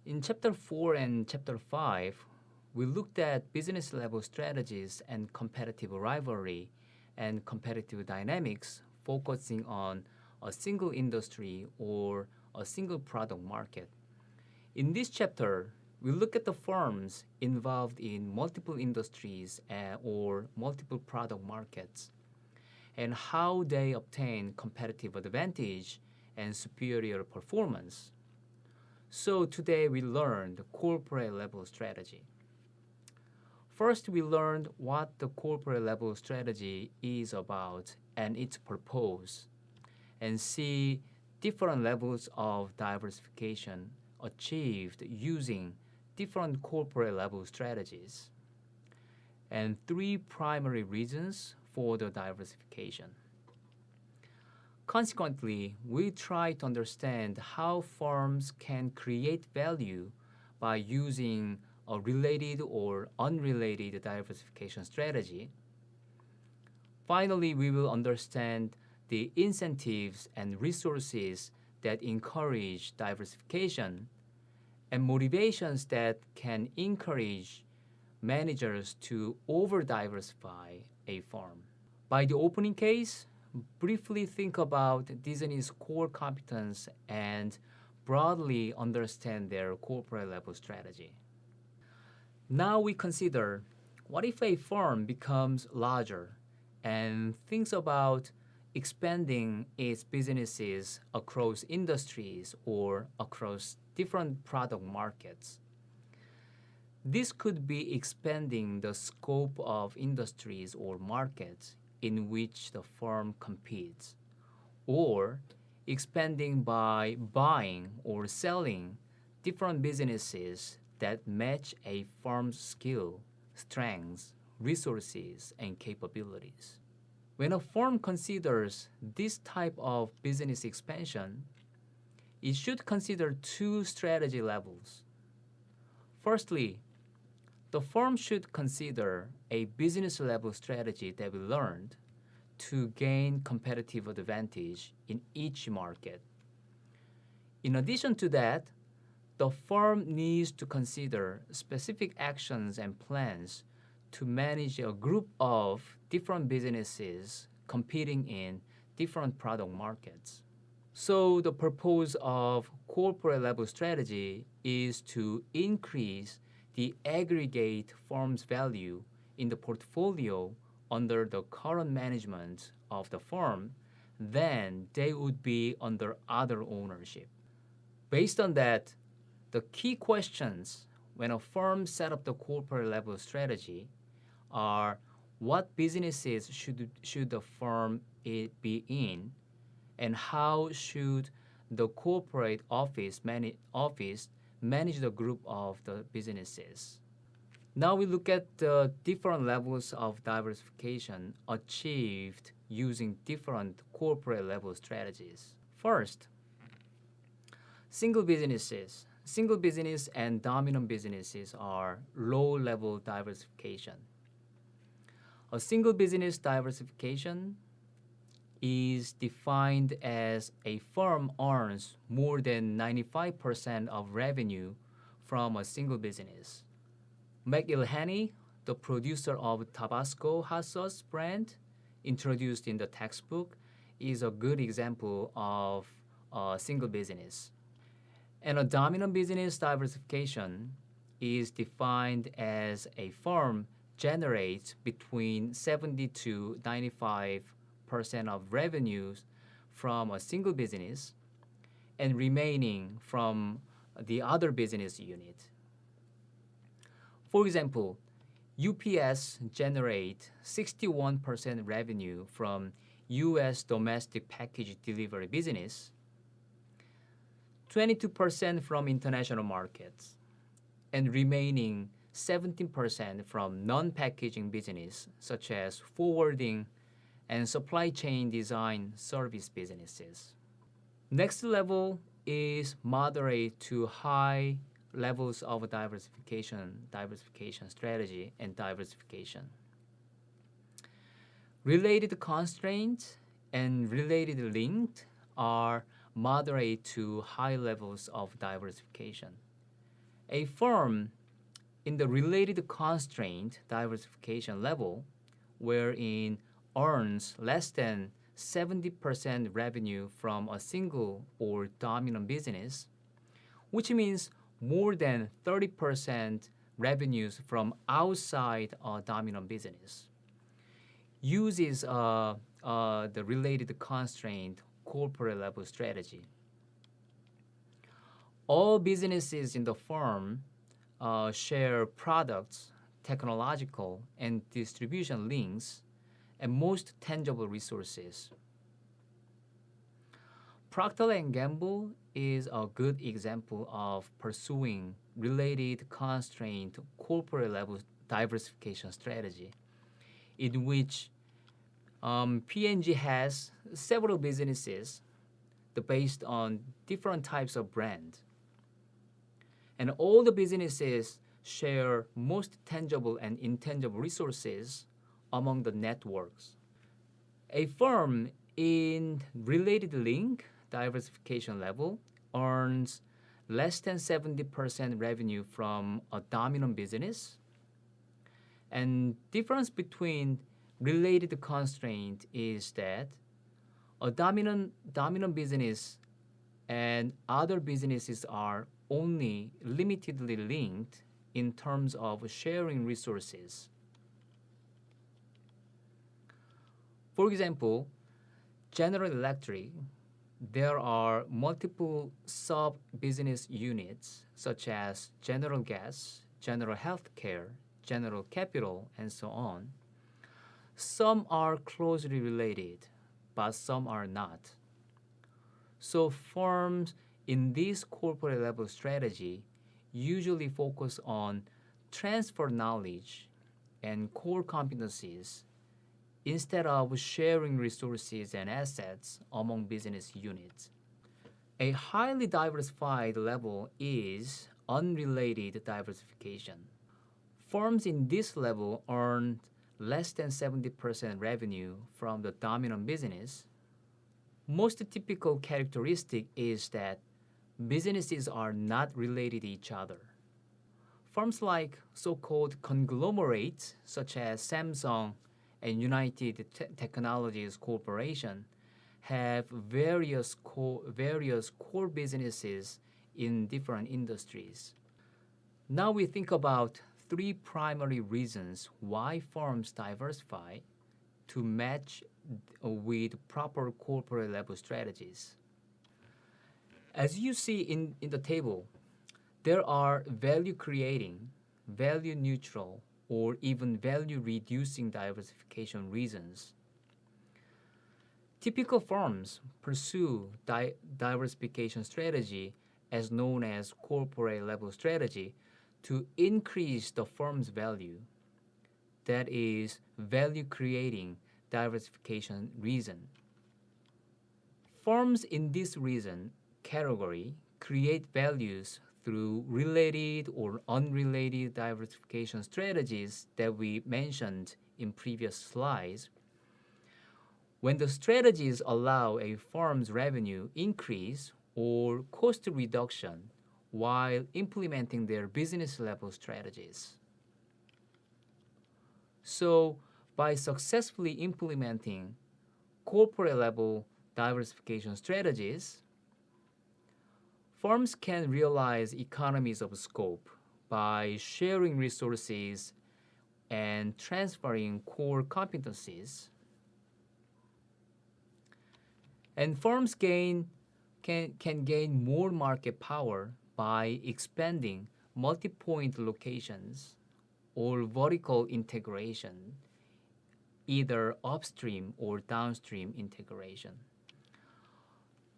In Chapter 4 and Chapter 5, we looked at business level strategies and competitive rivalry and competitive dynamics, focusing on a single industry or a single product market. In this chapter, we look at the firms involved in multiple industries or multiple product markets and how they obtain competitive advantage and superior performance. So today we learned the corporate level strategy. First, we learned what the corporate level strategy is about and its purpose, and see different levels of diversification achieved using different corporate level strategies, and three primary reasons for the diversification. Consequently, we try to understand how firms can create value by using a related or unrelated diversification strategy. Finally, we will understand the incentives and resources that encourage diversification and motivations that can encourage managers to over-diversify a firm. By the opening case, briefly think about Disney's core competence and broadly understand their corporate level strategy. Now we consider, what if a firm becomes larger and thinks about expanding its businesses across industries or across different product markets? This could be expanding the scope of industries or markets in which the firm competes, or expanding by buying or selling different businesses that match a firm's skill, strengths, resources, and capabilities. When a firm considers this type of business expansion, it should consider two strategy levels. Firstly, the firm should consider a business level strategy that we learned to gain competitive advantage in each market. In addition to that, the firm needs to consider specific actions and plans to manage a group of different businesses competing in different product markets. So the purpose of corporate level strategy is to increase the aggregate firm's value in the portfolio under the current management of the firm than they would be under other ownership. Based on that, the key questions when a firm set up the corporate level strategy are, what businesses should the firm be in, and how should the corporate office manage the group of the businesses. Now we look at the different levels of diversification achieved using different corporate level strategies. First, single businesses. Single business and dominant businesses are low-level diversification. A single business diversification is defined as a firm earns more than 95% of revenue from a single business. McIlhenny, the producer of Tabasco hot sauce brand, introduced in the textbook, is a good example of a single business. And a dominant business diversification is defined as a firm generates between 70 to 95% of revenues from a single business and remaining from the other business unit. For example, UPS generate 61% revenue from U.S. domestic package delivery business, 22% from international markets, and remaining 17% from non-packaging business such as forwarding and supply chain design service businesses. Next level is moderate to high levels of diversification strategy and diversification. Related constraints and related linked are moderate to high levels of diversification. A firm in the related constraint diversification level, wherein earns less than 70% revenue from a single or dominant business, which means more than 30% revenues from outside a dominant business, uses the related constraint corporate level strategy. All businesses in the firm share products, technological, and distribution links, and most tangible resources. Procter & Gamble is a good example of pursuing related constraint corporate level diversification strategy, in which P&G has several businesses based on different types of brand. And all the businesses share most tangible and intangible resources among the networks. A firm in related link diversification level earns less than 70% revenue from a dominant business. And difference between related constraint is that a dominant business and other businesses are only limitedly linked in terms of sharing resources. For example, General Electric, there are multiple sub-business units such as General Gas, General Healthcare, General Capital, and so on. Some are closely related, but some are not. So firms in this corporate level strategy usually focus on transfer knowledge and core competencies instead of sharing resources and assets among business units. A highly diversified level is unrelated diversification. Firms in this level earn less than 70% revenue from the dominant business. Most typical characteristic is that businesses are not related to each other. Firms like so-called conglomerates such as Samsung and United Technologies Corporation have various core businesses in different industries. Now we think about three primary reasons why firms diversify to match with proper corporate level strategies. As you see in the table, there are value creating, value neutral, or even value reducing diversification reasons. Typical firms pursue diversification strategy as known as corporate level strategy to increase the firm's value. That is value creating diversification reason. Firms in this reason category create values through related or unrelated diversification strategies that we mentioned in previous slides. When the strategies allow a firm's revenue increase or cost reduction while implementing their business level strategies. So, by successfully implementing corporate level diversification strategies, firms can realize economies of scope by sharing resources and transferring core competencies. And firms can gain more market power by expanding multi-point locations or vertical integration, either upstream or downstream integration.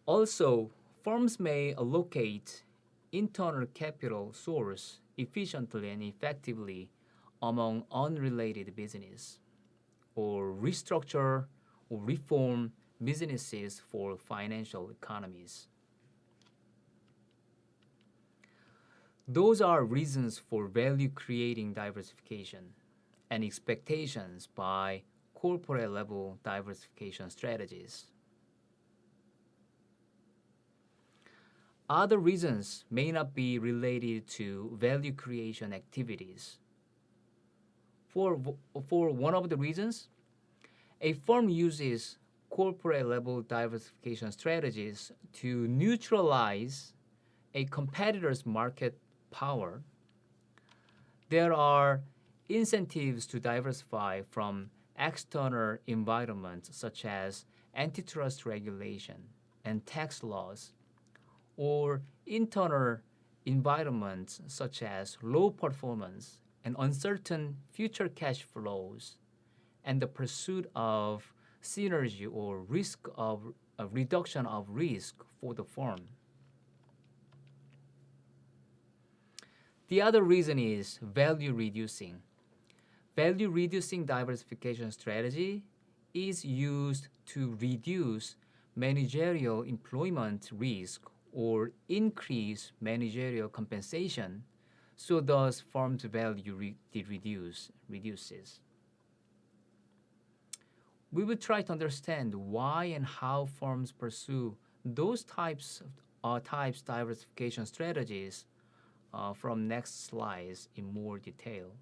Also, firms may allocate internal capital source efficiently and effectively among unrelated business, or restructure or reform businesses for financial economies. Those are reasons for value-creating diversification and expectations by corporate-level diversification strategies. other reasons may not be related to value creation activities. For one of the reasons, a firm uses corporate level diversification strategies to neutralize a competitor's market power. There are incentives to diversify from external environments such as antitrust regulation and tax laws, or internal environments such as low performance and uncertain future cash flows, and the pursuit of synergy or risk of a reduction of risk for the firm. The other reason is value reducing. Value reducing diversification strategy is used to reduce managerial employment risk or increase managerial compensation, so thus firm's value reduces. We will try to understand why and how firms pursue those types diversification strategies from next slides in more detail.